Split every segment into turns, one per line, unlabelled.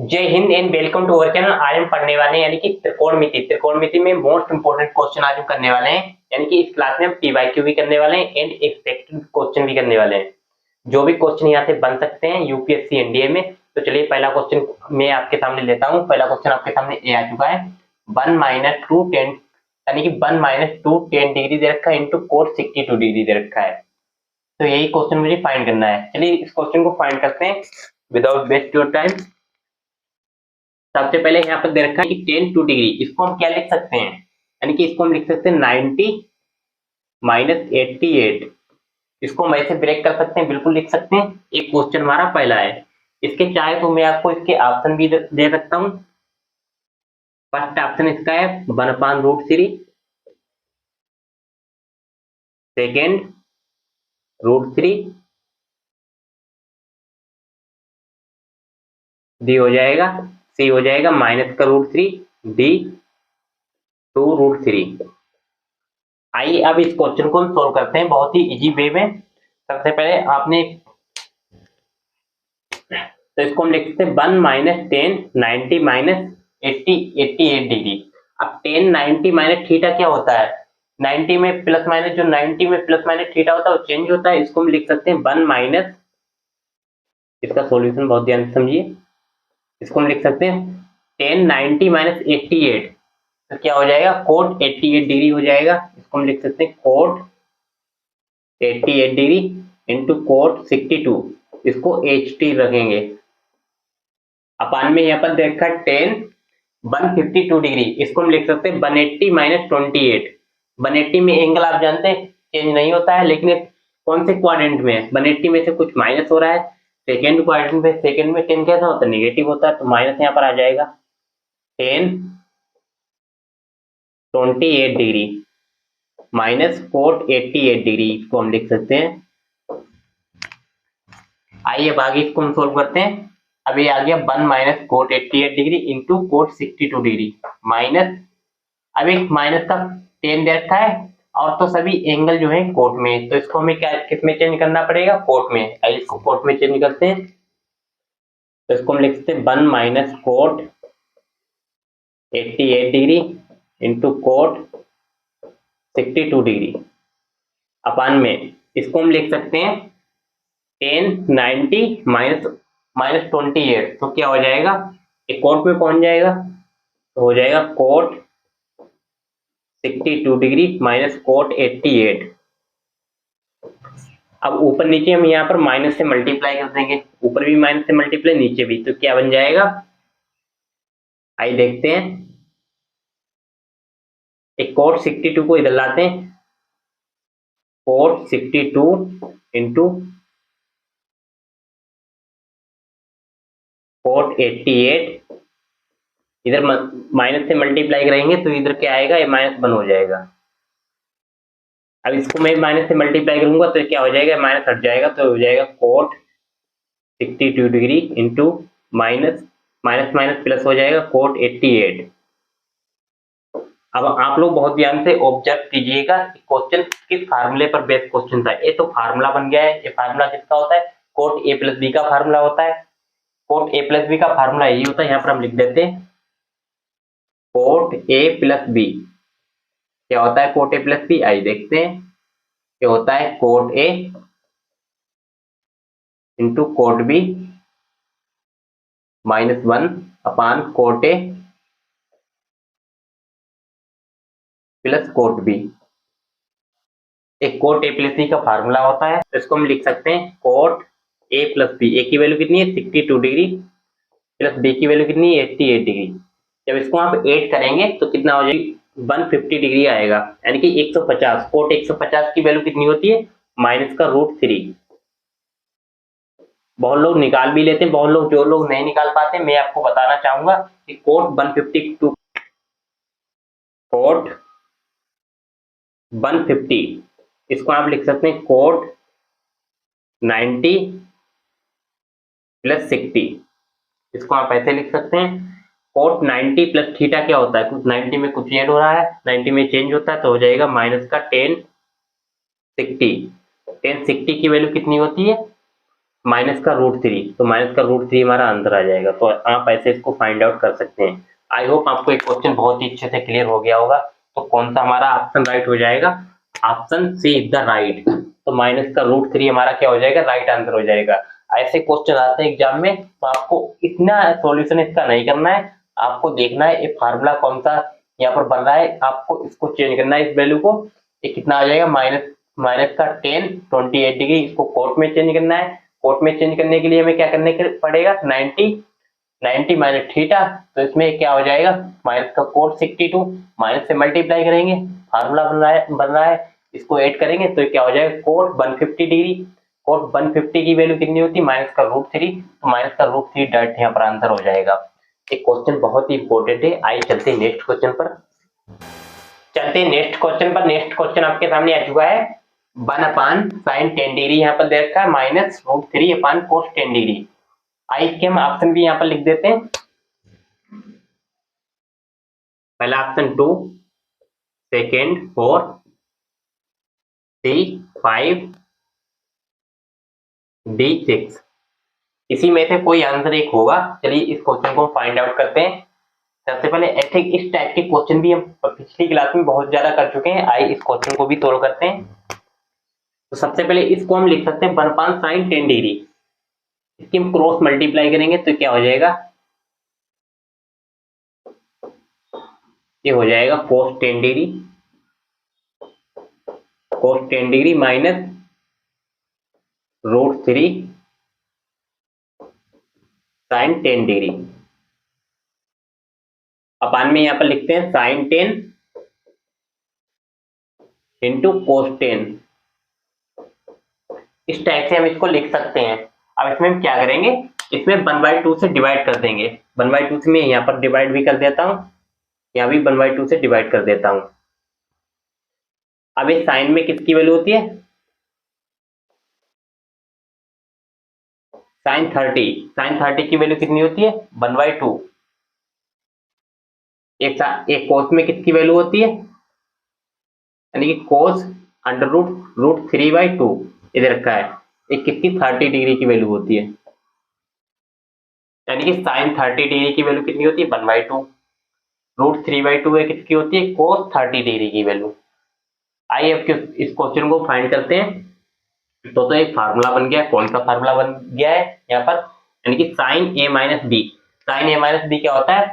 जय हिंद and welcome to our channel. आज हम पढ़ने वाले हैं यानी कि त्रिकोणमिति में मोस्ट इंपोर्टेंट क्वेश्चन आज हम करने वाले हैं। यानी कि इस क्लास में हम पीवाईक्यू भी करने वाले हैं एंड एक्सपेक्टेड क्वेश्चन भी करने वाले हैं। जो भी क्वेश्चन यहाँ से बन सकते हैं यूपीएससी एनडीए में। तो चलिए पहला क्वेश्चन मैं आपके सामने लेता हूँ। पहला क्वेश्चन आपके सामने ए आ चुका है। 1 - 2 10 यानी कि 1 - 2 10 डिग्री दे रखा है इंटू कोट 62 डिग्री दे रखा है। तो यही क्वेश्चन मुझे फाइंड करना है। चलिए इस क्वेश्चन को फाइंड करते हैं विदाउट वेस्ट योर टाइम। सबसे पहले यहाँ पर दे रखा है कि 10 2 डिग्री, इसको हम क्या लिख सकते हैं, यानी कि इसको हम लिख सकते हैं 90 - 88। इसको हम ऐसे ब्रेक कर सकते हैं, बिल्कुल लिख सकते हैं। एक क्वेश्चन हमारा पहला है। इसके चाहे तो मैं आपको इसके ऑप्शन भी दे सकता हूँ। फर्स्ट ऑप्शन इसका है 1/√3, सेकेंड √3, डी हो जाएगा, सी हो जाएगा -√3, डी 2√3। आइए अब इस क्वेश्चन को हम सोल्व करते हैं बहुत ही इजी वे में। सबसे पहले आपने तो इसको हम लिख सकते हैं 1 - 10 90 - 80 88 डिग्री। अब 10 90 माइनस थीटा क्या होता है, 90 में प्लस माइनस, जो 90 में प्लस माइनस थीटा होता है वो चेंज होता है। इसको हम लिख सकते हैं 1 माइनस, इसका सॉल्यूशन बहुत ध्यान से समझिए। इसको हम लिख सकते हैं 10 90 - 88, तो क्या हो जाएगा कोट 88 डिग्री हो जाएगा। इसको हम लिख सकते हैं कोट 88 डिग्री इंटू कोट 62, इसको HT रखेंगे। अपान में यहाँ पर देखा 10 152 डिग्री, इसको हम लिख सकते हैं 180 - 28। 180 में एंगल आप जानते हैं चेंज नहीं होता है, लेकिन कौन से क्वाड्रेंट में है, 180 में से कुछ माइनस हो रहा है। सेकेंड क्वाड्रेंट में, सेकेंड में 10 कैसा होता है, नेगेटिव होता है, तो माइनस यहाँ पर आ जाएगा 10 28 डिग्री माइनस कोट 88 डिग्री, इसको हम लिख सकते हैं। आइए अब आगे इसको हम सोल्व करते हैं। अब ये आ गया 1 - cot 88 degree into cot 62 degree minus, अब एक माइनस का 10 दे रखा है और तो सभी एंगल जो है कोट में, तो इसको हमें क्या किस में चेंज करना पड़ेगा, कोट में। इसको कोट में चेंज करते हैं, तो इसको हम लिख सकते हैं 1 - cot 88 degree into cot 62 degree upon में, इसको हम लिख सकते हैं 10 90 - 28, तो क्या हो जाएगा, एक कोट में पहुंच जाएगा, तो हो जाएगा कोट 62 डिग्री माइनस कोट 88। अब ऊपर नीचे हम यहाँ पर माइनस से मल्टीप्लाई कर देंगे, ऊपर भी माइनस से मल्टीप्लाई नीचे भी, तो क्या बन जाएगा, आइए देखते हैं। एक कोट 62 को इधर लाते हैं, कोट 62 इंटू कोट 88, इधर माइनस से मल्टीप्लाई करेंगे तो इधर क्या आएगा, ये -1 हो जाएगा। अब इसको मैं माइनस से मल्टीप्लाई करूंगा तो क्या हो जाएगा, माइनस हट जाएगा, तो हो जाएगा cot 62 degree into minus minus minus plus हो जाएगा कोट 88। अब आप लोग बहुत ध्यान से ऑब्जर्व कीजिएगा कि क्वेश्चन किस फार्मूले पर बेस्ड क्वेश्चन था। ये तो फार्मूला बन गया है, ये फार्मूला किसका होता है, कोट A + B का फार्मूला होता है। कोट A + B का फार्मूला यही होता है, यहाँ पर हम लिख देते हैं कोट A + B। क्या होता है कोट A + B, आइए देखते हैं। क्या होता है cot A into cot B -1 upon cot A plus cot B। एक कोट A + B का फार्मूला होता है, तो इसको हम लिख सकते हैं कोट A + B। A की वैल्यू कितनी है 62 डिग्री प्लस B की वैल्यू कितनी है 88 डिग्री। जब इसको आप ऐड करेंगे तो कितना हो जाएगा 150 डिग्री आएगा, यानी कि 150। कोट 150 की वैल्यू कितनी होती है, -√3। बहुत लोग निकाल भी लेते हैं, बहुत लोग, जो लोग नहीं निकाल पाते, मैं आपको बताना चाहूंगा कि कोट 150 कोट 150, इसको आप लिख सकते हैं कोट 90 + 60, इसको आप ऐसे लिख सकते हैं कोट 90 प्लस थीटा क्या होता है, कुछ 90 में कुछ ऐड हो रहा है, 90 में चेंज होता है, तो हो जाएगा माइनस का 10 60। 10 60 की वैल्यू कितनी होती है माइनस का रूट थ्री, तो माइनस का रूट थ्री हमारा अंदर आ जाएगा। तो आप ऐसे इसको फाइंड आउट कर सकते हैं। आई होप आपको एक क्वेश्चन बहुत ही अच्छे से क्लियर हो गया होगा। तो कौन सा हमारा ऑप्शन राइट हो जाएगा? Option C is the right. तो माइनस का रूट थ्री हमारा क्या हो जाएगा? राइट आंसर हो जाएगा। ऐसे क्वेश्चन आते हैं एग्जाम में, तो आपको इतना सॉल्यूशन इसका नहीं करना है। आपको देखना है ये फार्मूला कौन सा यहाँ पर बन रहा है, आपको इसको चेंज करना है। इस वैल्यू को, ये कितना आ जाएगा? माइनस माइनस का 10 28 डिग्री, इसको कोट में चेंज करना है। कोट में चेंज करने के लिए हमें क्या करने पड़ेगा? 90 माइनस थीटा, तो इसमें क्या हो जाएगा? माइनस का कोट 62, माइनस से मल्टीप्लाई करेंगे, फार्मूला बन रहा है, इसको ऐड करेंगे तो क्या हो जाएगा? Coat 150 degree. कोट 150 की वैल्यू कितनी होती है? माइनस का रूट थ्री, तो माइनस का रूट थ्री डायरेक्ट यहाँ पर आंसर हो जाएगा। एक क्वेश्चन बहुत ही इंपॉर्टेंट है। आइए चलते हैं नेक्स्ट क्वेश्चन पर। नेक्स्ट क्वेश्चन आपके सामने आ चुका है। 1 अपान साइन 10 डिग्री यहाँ पर दे रखा है, माइनस रूट थ्री अपान कोस 10 डिग्री। आइए इसके हम ऑप्शन भी यहाँ पर लिख देते हैं। पहला ऑप्शन 2, सेकेंड 4, सी 5, डी 6। इसी में से कोई आंसर एक होगा। चलिए इस क्वेश्चन को फाइंड आउट करते हैं। सबसे पहले ऐसे इस टाइप के क्वेश्चन भी हम पिछली क्लास में बहुत ज्यादा कर चुके हैं। आइए इस क्वेश्चन को भी सोल्व करते हैं। तो सबसे पहले इसको हम लिख सकते हैं 1 अपान साइन 10 डिग्री। इसकी हम क्रॉस मल्टीप्लाई करेंगे तो क्या हो जाएगा? ये हो जाएगा cos 10 degree, cos 10 degree minus root three sine 10 degree. Upon में यहाँ पर लिखते हैं साइन 10 इंटू कोस 10। इस टाइप से हम इसको लिख सकते हैं। अब इसमें हम क्या करेंगे? इसमें 1/2 से डिवाइड कर देंगे। 1/2 से मैं यहाँ पर डिवाइड भी कर देता हूँ, यहाँ भी 1/2 से डिवाइड कर देता हूँ। अब इस साइन में किसकी वैल्यू होती है? साइन 30 की वैल्यू कितनी होती है? 1/2। एक कोस में किसकी वैल्यू होती है? यानी कि कोस अंडर रूट 3/2 इधर रखा है। एक किसकी? 30 डिग्री की वैल्यू होती है। यानी कि साइन 30 डिग्री की वैल्यू कितनी होती है? 1/2। रूट 3/2 है किसकी होती है? कोस 30 डिग्री की वैल्यू। आइए अब इस क्वेश्चन को फाइंड करते हैं। तो एक फार्मूला बन गया। कौन सा फार्मूला बन गया है यहाँ पर? यानी कि sine A minus B. Sine A minus B क्या होता है?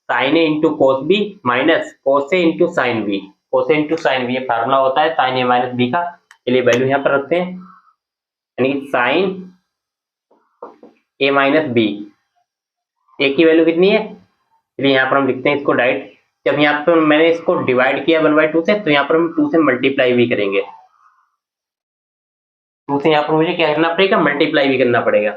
Sine A into cos B minus cos A into sine B. Cos A into sine B ये फार्मूला होता है साइन ए माइनस बी का। चलिए वैल्यू यहाँ पर रखते हैं। यानी कि साइन ए माइनस बी, ए की वैल्यू कितनी है? चलिए यहाँ पर हम लिखते हैं इसको डायरेक्ट। जब यहाँ पर मैंने इसको डिवाइड किया 1/2 से, तो यहाँ पर हम 2 से मल्टीप्लाई भी करेंगे। 2 से यहाँ पर मुझे क्या करना पड़ेगा? मल्टीप्लाई भी करना पड़ेगा।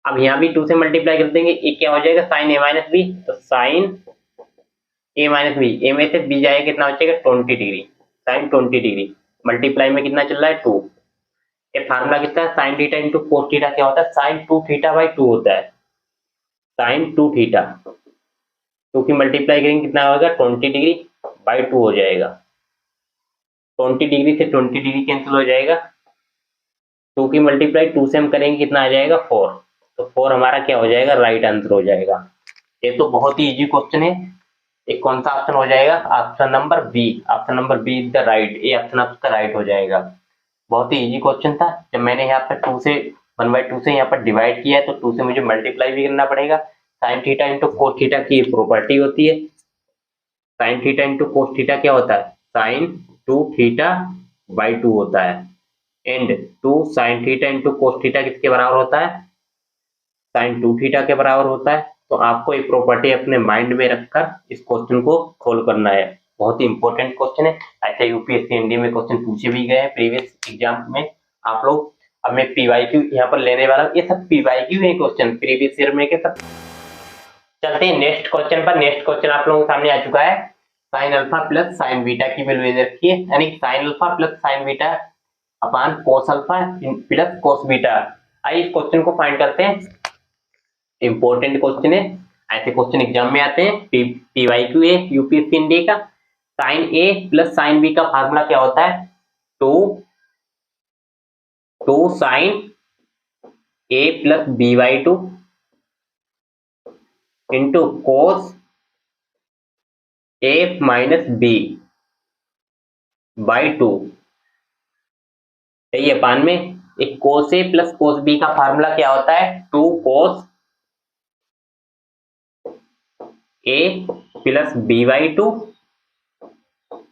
अब यहाँ भी 2 से मल्टीप्लाई कर देंगे, ये क्या हो जाएगा? Sign A minus B. तो साइन ए माइनस बी, ए में से बी जाएगा, कितना हो जाएगा? 20 डिग्री। साइन 20 डिग्री मल्टीप्लाई में कितना चल रहा है? 2। ये फार्मूला कितना है? Sign theta into cos theta क्या होता है? साइन 2 थीटा बाई 2 होता है। साइन 2 थीटा, 2 की मल्टीप्लाई करेंगे कितना होगा? 20 डिग्री बाई 2 हो जाएगा। 20 डिग्री से 20 डिग्री कैंसिल हो जाएगा। 2 की मल्टीप्लाई 2 से हम करेंगे कितना आ जाएगा? 4। तो 4 हमारा क्या हो जाएगा? राइट आंसर हो जाएगा। ये तो बहुत ही इजी क्वेश्चन है। एक कौन सा ऑप्शन हो जाएगा? Option number B. Option number B is the right. ये ऑप्शन आपका राइट हो जाएगा। बहुत ही इजी क्वेश्चन था। जब मैंने यहाँ पर 2 से 1/2 से यहाँ पर डिवाइड किया है, तो 2 से मुझे मल्टीप्लाई भी करना पड़ेगा। Sign theta into cos theta की प्रॉपर्टी होती है। Sign theta into cos theta क्या होता है? साइन 2 थीटा बाई 2 होता है। And 2 sign theta into cos theta किसके बराबर होता है? साइन 2 थीटा के बराबर होता है। तो आपको एक प्रॉपर्टी अपने माइंड में रखकर इस क्वेश्चन को सोल्व करना है। बहुत ही इंपॉर्टेंट क्वेश्चन है। ऐसे यूपीएससी इंडिया में क्वेश्चन पूछे भी गए हैं प्रीवियस एग्जाम में आप लोग। अब मैं पीवाईक्यू यहाँ पर लेने वाला हूँ। ये सब पीवाईक्यू है क्वेश्चन, प्रीवियस ईयर में के सब। चलते हैं नेक्स्ट क्वेश्चन पर। नेक्स्ट क्वेश्चन आप लोगों के सामने आ चुका है। Sine alpha plus sign beta की वैल्यू इधर रखी है। यानी sine alpha plus sign beta अपान cos alpha plus cos beta. आइए इस क्वेश्चन को फाइंड करते हैं। इंपॉर्टेंट क्वेश्चन है। ऐसे क्वेश्चन एग्जाम में आते हैं। पीवाईक्यू है यूपीएससी इंडिया का। Sine A plus sine B का फार्मूला क्या होता है? 2 sine A plus B by two into cos A minus B by two, सही है। पान में एक cos A plus cos B का फार्मूला क्या होता है, two cos A plus B by two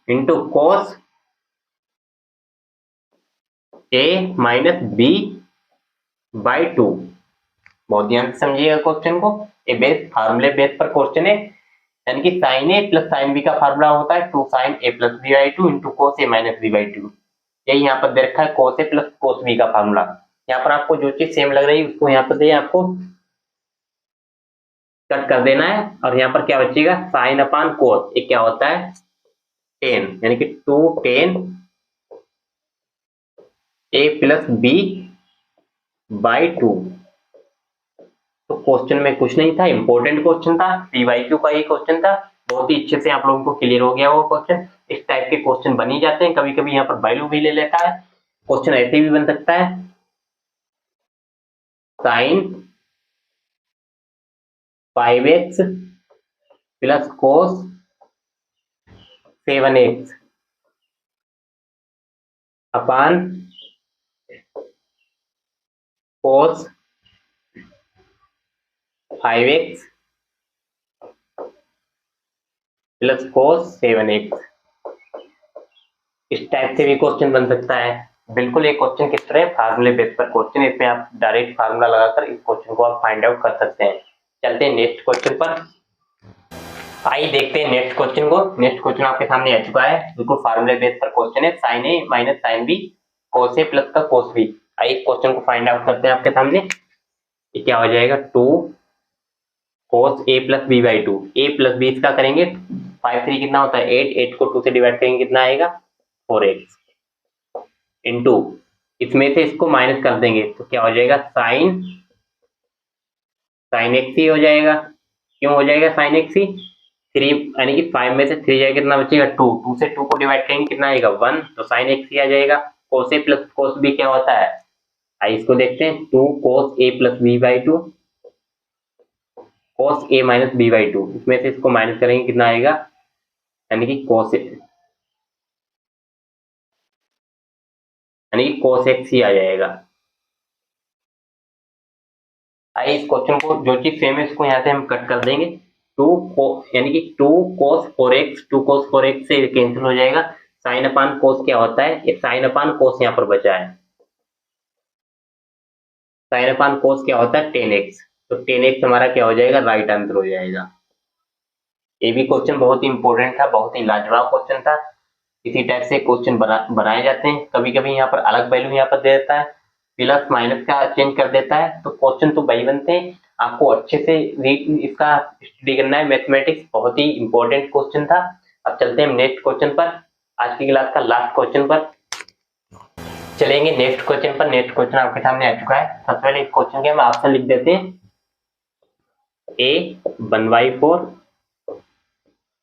into cos A minus B by two. बहुत ध्यान से समझिएगा क्वेश्चन को, ये बेस फार्मूले बेस पर क्वेश्चन है। यानी कि sine A plus sine B का फार्मूला होता है two sine A plus B by two into cos A minus B by two. यही यहाँ पर दे रखा है cos A plus cos B का फार्मूला। यहाँ पर आपको जो चीज सेम लग रही है उसको यहाँ पर दे आपको कट कर देना है, और यहाँ पर क्या बचेगा, साइन अपान कोस, ये क्या होता है टेन, यानी कि two tan A plus B by two. तो क्वेश्चन में कुछ नहीं था, इंपॉर्टेंट क्वेश्चन था, पीवाईक्यू का ही क्वेश्चन था। बहुत ही अच्छे से आप लोगों को क्लियर हो गया वो क्वेश्चन। इस टाइप के क्वेश्चन बन ही जाते हैं, कभी कभी यहाँ पर वैल्यू भी ले लेता है। क्वेश्चन ऐसे भी बन सकता है, sine 5x plus cos 7x upon cos 5x plus cos 7x। इस टाइप से भी क्वेश्चन बन सकता है। बिल्कुल एक क्वेश्चन किस तरह फार्मूले बेस पर क्वेश्चन, इसमें आप डायरेक्ट फार्मूला लगाकर इस क्वेश्चन को आप फाइंड आउट कर सकते हैं। चलते हैं नेक्स्ट क्वेश्चन पर, आइए देखते हैं नेक्स्ट क्वेश्चन को। नेक्स्ट क्वेश्चन आपके सामने आ चुका है, बिल्कुल फार्मूले बेस पर क्वेश्चन है, sine A minus sine B cos A plus का कोस बी। आइए क्वेश्चन को फाइंड आउट करते हैं आपके सामने। ये क्या हो जाएगा, two cos A plus B by two, A plus B इसका करेंगे 5 3 कितना होता है 8, 8 को 2 से डिवाइड करेंगे कितना आएगा 4x इंटू इसमें से इसको माइनस कर देंगे तो क्या हो जाएगा साइन साइन एक्स ही हो जाएगा। क्यों हो जाएगा साइन एक्स ही, 3 यानी कि 5 में से 3 जाएगा कितना बचेगा 2, 2 से 2 को डिवाइड करेंगे कितना आएगा 1, तो साइन एक्स ही आ जाएगा। कोस ए प्लस कोस बी क्या होता है, आइए इसको देखते हैं, 2 cos A plus B by two cos A minus B by two, इसमें से इसको माइनस करेंगे कितना आएगा, यानी कि कोस एक्स ही आ जाएगा। आइए इस क्वेश्चन को जो चीज सेम है इसको यहाँ से हम कट कर देंगे, यानी कि 2 cos 4x 2 cos 4x से कैंसिल हो जाएगा। साइन अपान कोस क्या होता है, ये साइन अपान कोस यहाँ पर बचा है, साइन अपान कोस क्या होता है 10x, तो 10x हमारा क्या हो जाएगा राइट आंसर हो जाएगा। ये भी क्वेश्चन बहुत ही इंपॉर्टेंट था, बहुत ही लाजवाब क्वेश्चन था। इसी टाइप से क्वेश्चन बनाए जाते हैं, कभी कभी यहाँ पर अलग वैल्यू यहाँ पर दे देता है, प्लस माइनस का चेंज कर देता है, तो क्वेश्चन तो वही बनते हैं। आपको अच्छे से इसका स्टडी करना है, मैथमेटिक्स बहुत ही इंपॉर्टेंट क्वेश्चन था। अब चलते हैं नेक्स्ट क्वेश्चन पर, आज की क्लास का लास्ट क्वेश्चन पर चलेंगे। नेक्स्ट क्वेश्चन पर, नेक्स्ट क्वेश्चन आपके सामने आ चुका है। सबसे पहले इस क्वेश्चन के हम ऑप्शन लिख देते हैं, ए 1/4,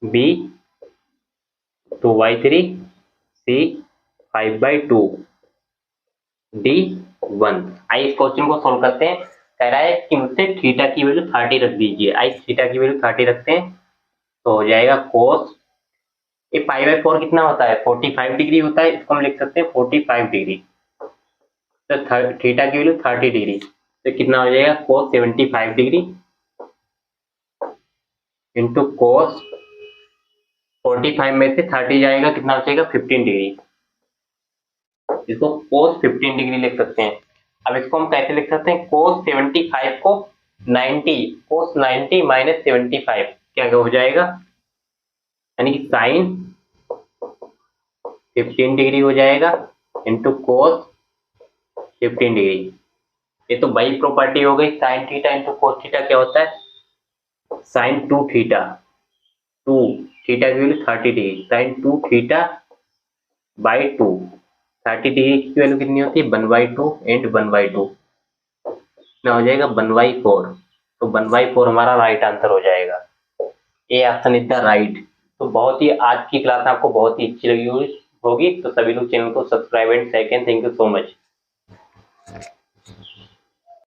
बी 2/3, सी 5/2, डी 1। आइए इस क्वेश्चन को सोल्व करते हैं। कह रहा है कि मुझसे थीटा की वैल्यू 30 रख दीजिए। आइए थीटा की वैल्यू 30 रखते हैं तो हो जाएगा कोस, ये 5/4 कितना होता है 45 डिग्री होता है, इसको हम लिख सकते हैं 45 डिग्री, तो थीटा की वैल्यू 30 डिग्री, तो कितना हो जाएगा कोस 75 डिग्री इंटू कोस 45 में से 30 जाएगा कितना बचेगा 15 डिग्री, इसको कोस 15 डिग्री लिख सकते हैं। अब इसको हम कैसे लिख सकते हैं, कोस 75 को 90, कोस 90 माइनस 75 क्या हो जाएगा, यानी कि साइन 15 डिग्री हो जाएगा इंटू कोस 15 डिग्री। ये तो वही प्रॉपर्टी हो गई, sine theta into cos theta क्या होता है साइन 2 थीटा, 2 थीटा की value 30 degree, sine 2 theta by 2, 30 degree की वैल्यू कितनी होती है 1/2 एंड 1/2 कितना हो जाएगा 1/4, तो 1/4 हमारा राइट आंसर हो जाएगा। A option is the right. तो बहुत ही आज की क्लास आपको बहुत ही अच्छी लगी होगी, तो सभी लोग चैनल को subscribe and second, thank you so much.